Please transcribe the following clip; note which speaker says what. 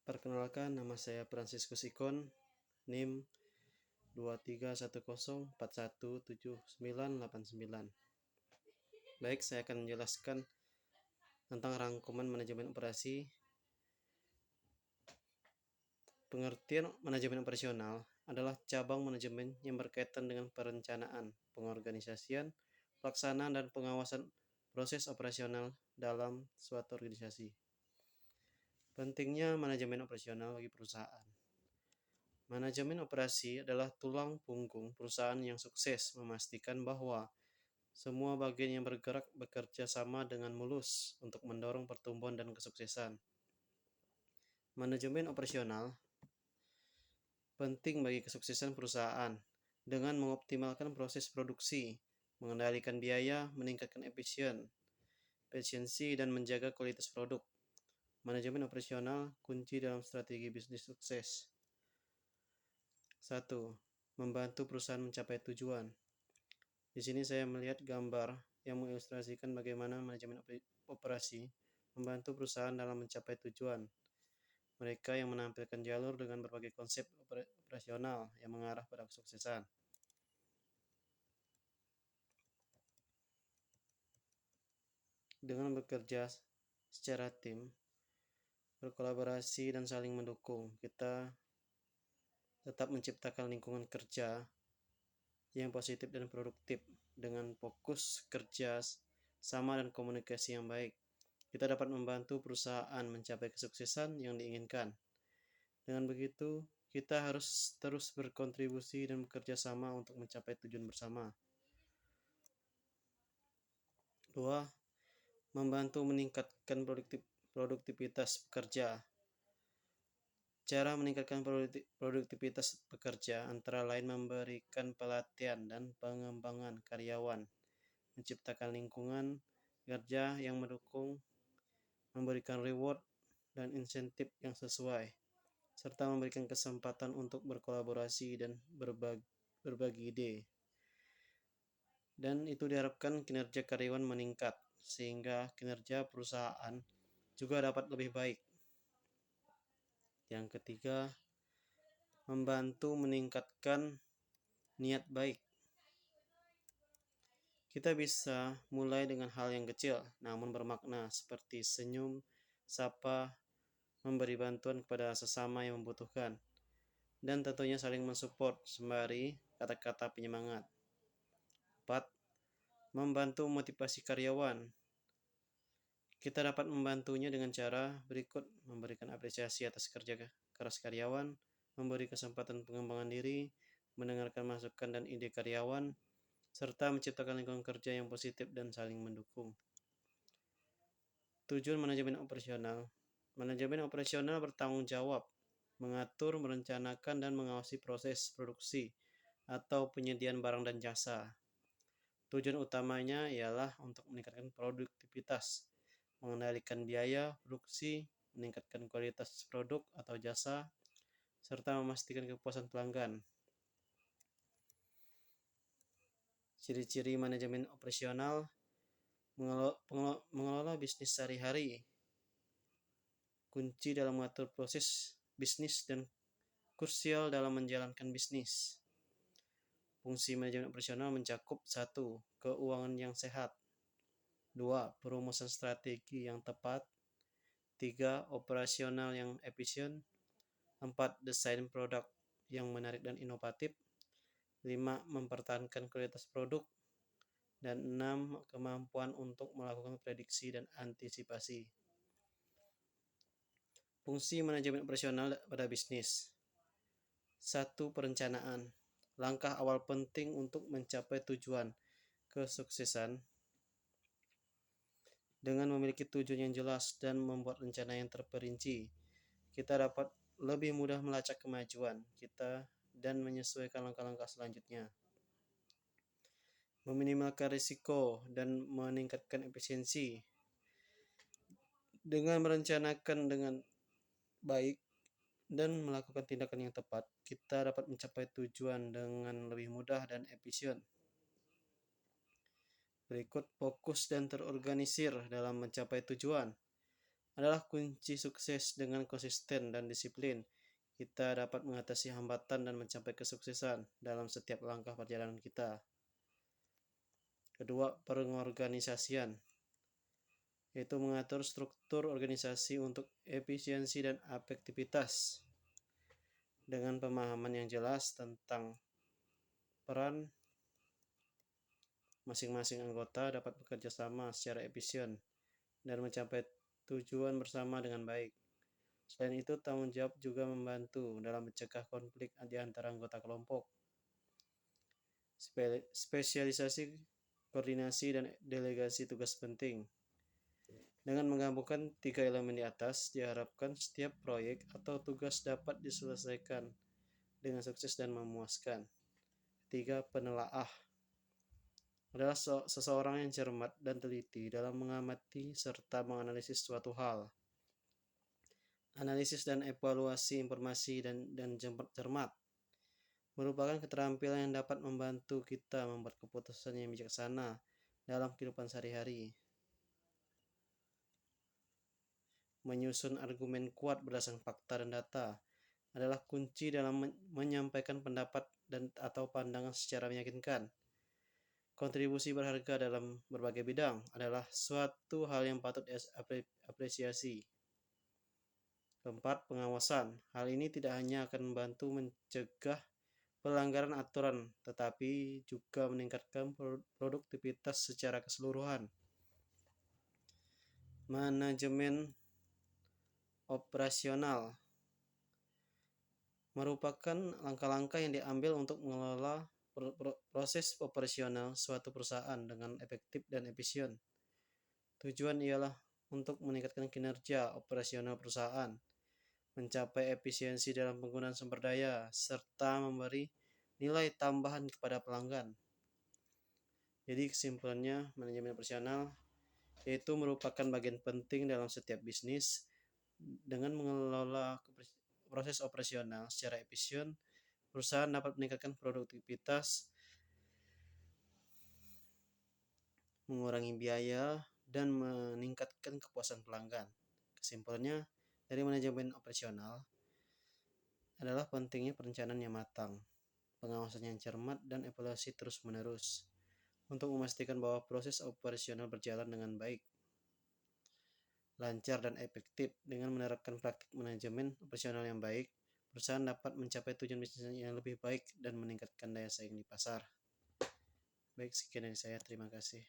Speaker 1: Perkenalkan, nama saya Franciscus Ikon, NIM 2310417989. Baik, saya akan menjelaskan tentang rangkuman manajemen operasi. Pengertian manajemen operasional adalah cabang manajemen yang berkaitan dengan perencanaan, pengorganisasian, pelaksanaan, dan pengawasan proses operasional dalam suatu organisasi. Pentingnya manajemen operasional bagi perusahaan. Manajemen operasi adalah tulang punggung perusahaan yang sukses memastikan bahwa semua bagian yang bergerak bekerja sama dengan mulus untuk mendorong pertumbuhan dan kesuksesan. Manajemen operasional penting bagi kesuksesan perusahaan dengan mengoptimalkan proses produksi, mengendalikan biaya, meningkatkan efisiensi, dan menjaga kualitas produk. Manajemen operasional kunci dalam strategi bisnis sukses. 1. Membantu perusahaan mencapai tujuan. Di sini saya melihat gambar yang mengilustrasikan bagaimana manajemen operasi membantu perusahaan dalam mencapai tujuan. Mereka yang menampilkan jalur dengan berbagai konsep operasional yang mengarah pada kesuksesan. Dengan bekerja secara tim, berkolaborasi, dan saling mendukung, kita tetap menciptakan lingkungan kerja yang positif dan produktif. Dengan fokus kerja sama dan komunikasi yang baik, kita dapat membantu perusahaan mencapai kesuksesan yang diinginkan. Dengan begitu, kita harus terus berkontribusi dan bekerja sama untuk mencapai tujuan bersama. 2. Membantu meningkatkan produktivitas pekerja. Cara meningkatkan produktivitas pekerja antara lain memberikan pelatihan dan pengembangan karyawan, menciptakan lingkungan kerja yang mendukung, memberikan reward dan insentif yang sesuai, serta memberikan kesempatan untuk berkolaborasi dan berbagi ide. Dan itu diharapkan kinerja karyawan meningkat, sehingga kinerja perusahaan juga dapat lebih baik. Yang ketiga, membantu meningkatkan niat baik. Kita bisa mulai dengan hal yang kecil namun bermakna, seperti senyum, sapa, memberi bantuan kepada sesama yang membutuhkan, dan tentunya saling mensupport sembari kata-kata penyemangat. 4. Membantu motivasi karyawan. Kita dapat membantunya dengan cara berikut: memberikan apresiasi atas kerja keras karyawan, memberi kesempatan pengembangan diri, mendengarkan masukan dan ide karyawan, serta menciptakan lingkungan kerja yang positif dan saling mendukung. Tujuan manajemen operasional. Manajemen operasional bertanggung jawab mengatur, merencanakan, dan mengawasi proses produksi atau penyediaan barang dan jasa. Tujuan utamanya ialah untuk meningkatkan produktivitas, mengendalikan biaya produksi, meningkatkan kualitas produk atau jasa, serta memastikan kepuasan pelanggan. Ciri-ciri manajemen operasional: mengelola bisnis sehari-hari, kunci dalam mengatur proses bisnis dan krusial dalam menjalankan bisnis. Fungsi manajemen operasional mencakup: 1. Keuangan yang sehat, 2. Perumusan strategi yang tepat, 3. Operasional yang efisien, 4. Desain produk yang menarik dan inovatif, 5. Mempertahankan kualitas produk, dan 6. Kemampuan untuk melakukan prediksi dan antisipasi. Fungsi manajemen operasional pada bisnis. 1. Perencanaan. Langkah awal penting untuk mencapai tujuan kesuksesan. Dengan memiliki tujuan yang jelas dan membuat rencana yang terperinci, kita dapat lebih mudah melacak kemajuan kita dan menyesuaikan langkah-langkah selanjutnya. Meminimalkan risiko dan meningkatkan efisiensi. Dengan merencanakan dengan baik dan melakukan tindakan yang tepat, kita dapat mencapai tujuan dengan lebih mudah dan efisien. Berikut fokus dan terorganisir dalam mencapai tujuan. adalah kunci sukses. Dengan konsisten dan disiplin, kita dapat mengatasi hambatan dan mencapai kesuksesan dalam setiap langkah perjalanan kita. Kedua, pengorganisasian, yaitu mengatur struktur organisasi untuk efisiensi dan efektivitas. Dengan pemahaman yang jelas tentang peran masing-masing anggota dapat bekerja sama secara efisien dan mencapai tujuan bersama dengan baik. Selain itu, tanggung jawab juga membantu dalam mencegah konflik di antara anggota kelompok. Spesialisasi, koordinasi, dan delegasi tugas penting. Dengan menggabungkan 3 elemen di atas, diharapkan setiap proyek atau tugas dapat diselesaikan dengan sukses dan memuaskan. 3. Penelaah adalah seseorang yang cermat dan teliti dalam mengamati serta menganalisis suatu hal. Analisis dan evaluasi informasi dan cermat merupakan keterampilan yang dapat membantu kita membuat keputusan yang bijaksana dalam kehidupan sehari-hari. Menyusun argumen kuat berdasarkan fakta dan data adalah kunci dalam menyampaikan pendapat atau pandangan secara meyakinkan. Kontribusi berharga dalam berbagai bidang adalah suatu hal yang patut diapresiasi. Keempat, pengawasan. Hal ini tidak hanya akan membantu mencegah pelanggaran aturan, tetapi juga meningkatkan produktivitas secara keseluruhan. Manajemen operasional merupakan langkah-langkah yang diambil untuk mengelola proses operasional suatu perusahaan dengan efektif dan efisien. Tujuan ialah untuk meningkatkan kinerja operasional perusahaan, mencapai efisiensi dalam penggunaan sumber daya, serta memberi nilai tambahan kepada pelanggan. Jadi kesimpulannya, manajemen operasional yaitu merupakan bagian penting dalam setiap bisnis. Dengan mengelola proses operasional secara efisien, perusahaan dapat meningkatkan produktivitas, mengurangi biaya, dan meningkatkan kepuasan pelanggan. Kesimpulannya, dari manajemen operasional adalah pentingnya perencanaan yang matang, pengawasan yang cermat, dan evaluasi terus-menerus untuk memastikan bahwa proses operasional berjalan dengan baik, lancar, dan efektif. Dengan menerapkan praktik manajemen operasional yang baik, perusahaan dapat mencapai tujuan bisnis yang lebih baik dan meningkatkan daya saing di pasar. Baik, sekian dari saya. Terima kasih.